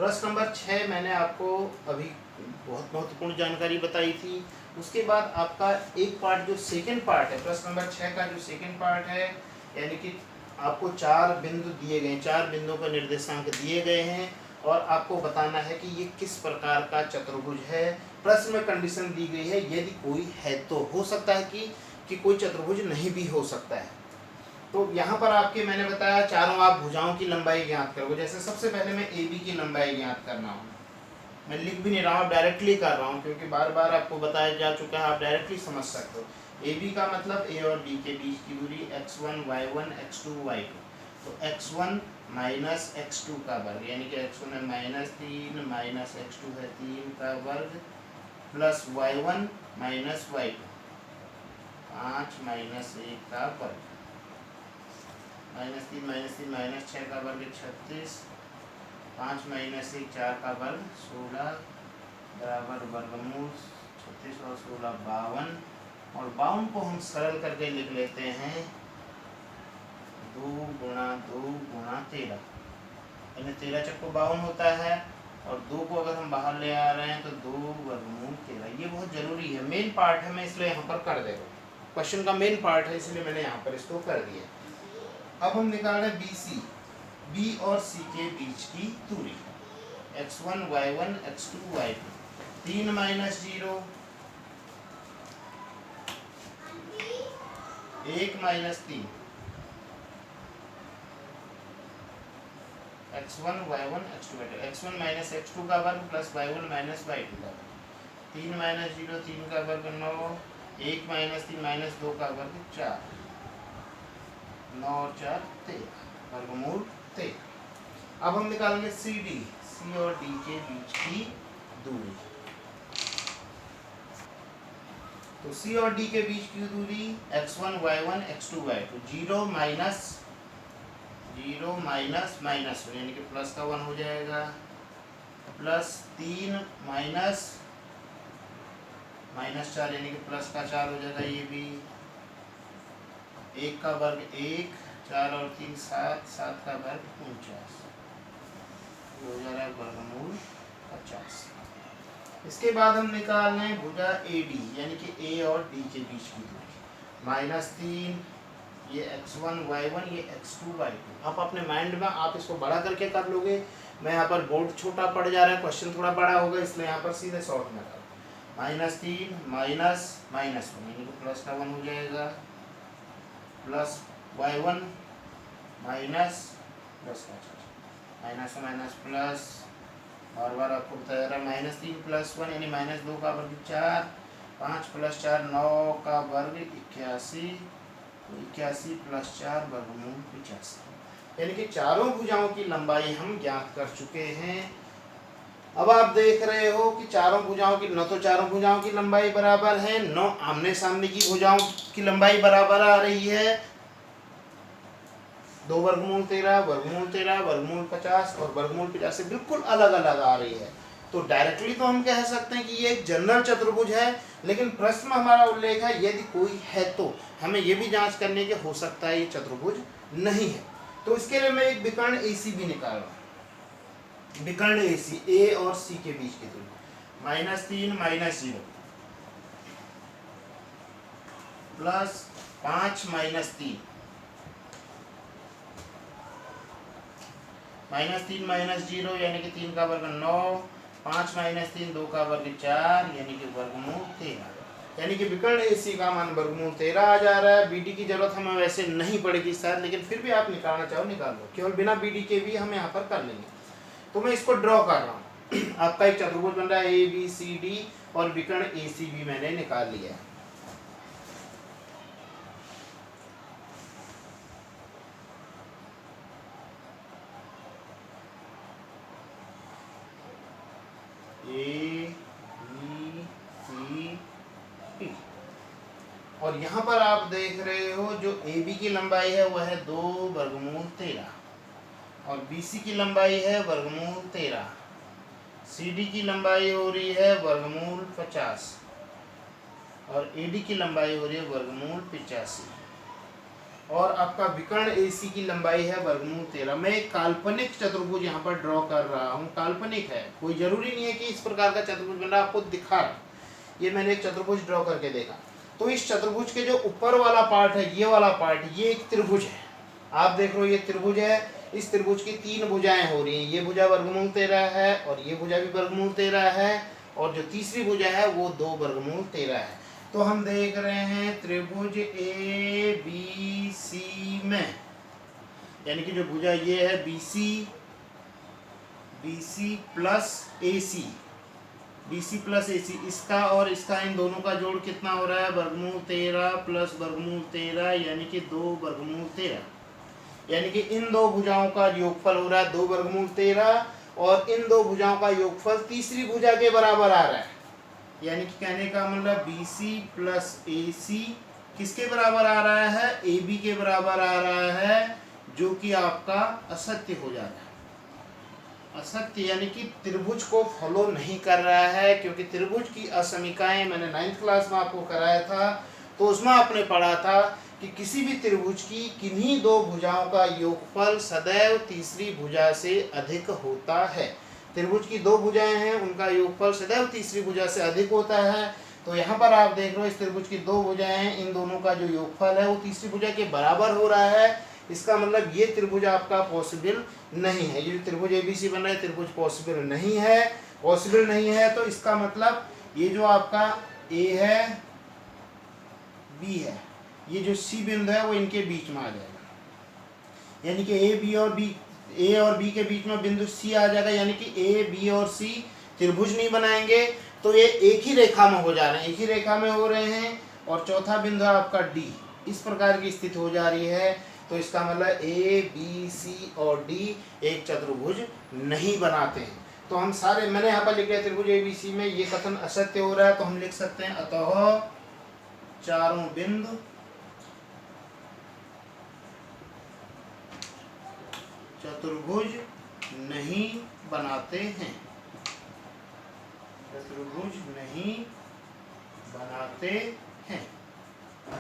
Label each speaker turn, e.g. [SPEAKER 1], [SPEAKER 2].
[SPEAKER 1] प्रश्न नंबर 6 मैंने आपको अभी बहुत महत्वपूर्ण जानकारी बताई थी। उसके बाद आपका एक पार्ट जो सेकंड पार्ट है, प्रश्न नंबर 6 का जो सेकंड पार्ट है, यानी कि आपको 4 बिंदु दिए गए, 4 बिंदुओं का निर्देशांक दिए गए हैं और आपको बताना है कि ये किस प्रकार का चतुर्भुज है। प्रश्न में कंडीशन दी गई है, यदि कोई है तो। हो सकता है कि कोई चतुर्भुज नहीं भी हो सकता है। तो यहाँ पर आपके मैंने बताया चारों आप भुजाओं की लंबाई ज्ञात करोगे। जैसे सबसे पहले मैं ए बी की लंबाई ज्ञात करना हूँ, मैं लिख भी नहीं रहा हूँ, डायरेक्टली कर रहा हूँ, क्योंकि बार बार आपको बताया जा चुका है, आप डायरेक्टली समझ सकते हो। ए बी का मतलब ए और बी के बीच की दूरी x1 y1 x2 y2। तो x1 माइनस x2 का वर्ग, यानी कि x1 है -3 माइनस x2 है 3 का वर्ग plus y1 minus y2 5 minus 1 का वर्ग, -3 माइनस 6 का वर्ग 36, 5 माइनस 1 4 का वर्ग 16 बराबर वर्गमूल 36 और 16 52। और 52 को हम सरल करके लिख लेते हैं 2 गुणा 2 गुणा 13, यानी 13 चक्को 52 होता है। और 2 को अगर हम बाहर ले आ रहे हैं तो 2 वर्गमूल 13। ये बहुत जरूरी है, मेन पार्ट है, मैं इसलिए यहाँ पर कर दे रहा हूँ। क्वेश्चन का मेन पार्ट है, इसलिए मैंने यहाँ पर इसको कर दिया। अब हम निकाल रहे हैं बी सी, बी और सी के बीच की दूरी x1 y1 x2 y2। 3 minus 0 1 minus 3, x1 y1 x2 y2, x1 minus x2 का वर्ग प्लस y1 माइनस y2 का वर्ग। 3 माइनस 0 3 का वर्ग 9, 1 माइनस 3 माइनस 2 का वर्ग 4, 9 और 4 13, वर्गमूल 13। अब हम निकालेंगे सी डी, सी और डी के बीच की दूरी। तो सी और डी के बीच की दूरी x1 y1 x2 y2, 0 minus minus 1, यानी कि प्लस का 1 हो जाएगा, प्लस 3 माइनस 4, यानी कि प्लस का 4 हो जाएगा। ये भी 1 का वर्ग 1, 4 और 3 7, 7 का वर्ग 49, हो जा रहा है वर्गमूल 50। इसके बाद हम निकाल रहे हैं भुजा ए डी, यानी कि ए और डी के बीच की दूरी -3, ये x1 y1 ये x2 y2। आप अपने माइंड में आप इसको बड़ा करके कर लोगे, मैं यहाँ पर बोर्ड छोटा पड़ जा रहा है, क्वेश्चन थोड़ा बड़ा होगा, इसलिए यहाँ पर सीधे शॉर्ट में कर। -3 माइनस माइनस 1, यानी कि प्लस का 1 हो जाएगा, प्लस y1 माइनस प्लस का 4, माइनस माइनस प्लस, बार बार आपको बताया रहा -3 प्लस 1, यानी -2 का वर्ग 4, 5 प्लस 4 9 का वर्ग 81, 81 प्लस 4 वर्गमूल 85। यानी कि चारों भुजाओं की लंबाई हम ज्ञात कर चुके हैं। अब आप देख रहे हो कि चारों भुजाओं की, न तो चारों भुजाओं की लंबाई बराबर है, न आमने सामने की भुजाओं की लंबाई बराबर आ रही है। 2 वर्गमूल 13, वर्गमूल 13, वर्गमूल 50 और वर्गमूल 50 से बिल्कुल अलग अलग आ रही है। तो डायरेक्टली तो हम कह सकते हैं कि ये एक जनरल चतुर्भुज है, लेकिन प्रश्न में हमारा उल्लेख है यदि कोई है तो हमें ये भी जांच करने की हो सकता है ये चतुर्भुज नहीं है। तो इसके लिए मैं एक विकर्ण AC भी निकाल रहा हूँ। विकर्ण AC A और C के बीच की दूरी -3 माइनस 0 प्लस 5 माइनस 3, -3 माइनस 0, यानी कि 3 का वर्ग 9, 5 माइनस 3 2 का वर्ग 4, यानी कि वर्गमूल 13। यानी कि विकर्ण AC का मान वर्गमूल 13 आ जा रहा है। BD की जरूरत हमें वैसे नहीं पड़ेगी शायद, लेकिन फिर भी आप निकालना चाहो निकाल लो, केवल बिना BD के भी हम यहाँ पर कर लेंगे। तो मैं इसको ड्रॉ कर रहा हूँ। आपका एक चतुर्भुज बन रहा है ABCD और विकर्ण AC भी मैंने निकाल लिया है। और यहाँ पर आप देख रहे हो जो AB की लंबाई है वह है 2 वर्गमूल 13 और BC की लंबाई है वर्गमूल 13, CD की लंबाई हो रही है वर्गमूल 50 और AD की लंबाई हो रही है वर्गमूल 85। और आपका विकर्ण AC की लंबाई है वर्गमूल 13। मैं एक काल्पनिक चतुर्भुज यहाँ पर ड्रॉ कर रहा हूँ, काल्पनिक है, कोई जरूरी नहीं है कि इस प्रकार का चतुर्भुज बन रहा, आपको दिखा रहा। ये मैंने एक चतुर्भुज ड्रॉ करके देखा। तो इस चतुर्भुज के जो ऊपर वाला पार्ट है, ये वाला पार्ट, ये एक त्रिभुज है। आप देख रहे हो ये त्रिभुज है। इस त्रिभुज की 3 भुजाएं हो रही हैं। ये भुजा वर्गमूल 13 है और ये भुजा भी वर्गमूल 13 है और जो तीसरी भुजा है वो 2 वर्गमूल 13 है। तो हम देख रहे हैं त्रिभुज ABC में, यानी कि जो भुजा ये है BC plus AC, BC plus AC, इसका और इसका इन दोनों का जोड़ कितना हो रहा है? वर्गमूल 13 प्लस वर्गमूल 13, यानी कि 2 वर्गमूल 13। यानी कि इन दो भुजाओं का योगफल हो रहा है 2 वर्गमूल 13 और इन दो भुजाओं का योगफल तीसरी भुजा के बराबर आ रहा है। यानी कि कहने का मतलब BC प्लस AC किसके बराबर आ रहा है? AB के बराबर आ रहा है, जो कि आपका असत्य हो जाता है। असत्य यानी कि त्रिभुज को फॉलो नहीं कर रहा है, क्योंकि त्रिभुज की असमीकाएं मैंने 9th क्लास में आपको कराया था। तो उसमें आपने पढ़ा था कि किसी भी त्रिभुज की किन्हीं 2 भुजाओं का योगफल सदैव तीसरी भुजा से अधिक होता है। त्रिभुज की 2 भुजाएं हैं, उनका योगफल सदैव तीसरी भुजा से अधिक होता है। तो यहाँ पर आप देख रहे हो इस त्रिभुज की 2 भुजाएं हैं, इन दोनों का जो योगफल है वो तीसरी भुजा के बराबर हो रहा है। इसका मतलब ये त्रिभुज आपका पॉसिबल नहीं है। ये जो त्रिभुज ABC बन रहा है त्रिभुज पॉसिबल नहीं है। पॉसिबल नहीं है तो इसका मतलब ये जो आपका A है, B है, ये जो C बिंदु है वो इनके बीच में आ जाएगा। यानी कि A और B के बीच में बिंदु C आ जाएगा। यानी कि A, B और C त्रिभुज नहीं बनाएंगे, तो ये एक ही रेखा में हो जा रहे हैं, एक ही रेखा में हो रहे हैं। और चौथा बिंदु है आपका D, इस प्रकार की स्थिति हो जा रही है। तो इसका मतलब A, B, C और D एक चतुर्भुज नहीं बनाते हैं। तो हम सारे, मैंने यहाँ पर लिख दिया त्रिभुज ABC में ये कथन असत्य हो रहा है, तो हम लिख सकते हैं अतः चारों बिंदु चतुर्भुज नहीं बनाते हैं, चतुर्भुज नहीं बनाते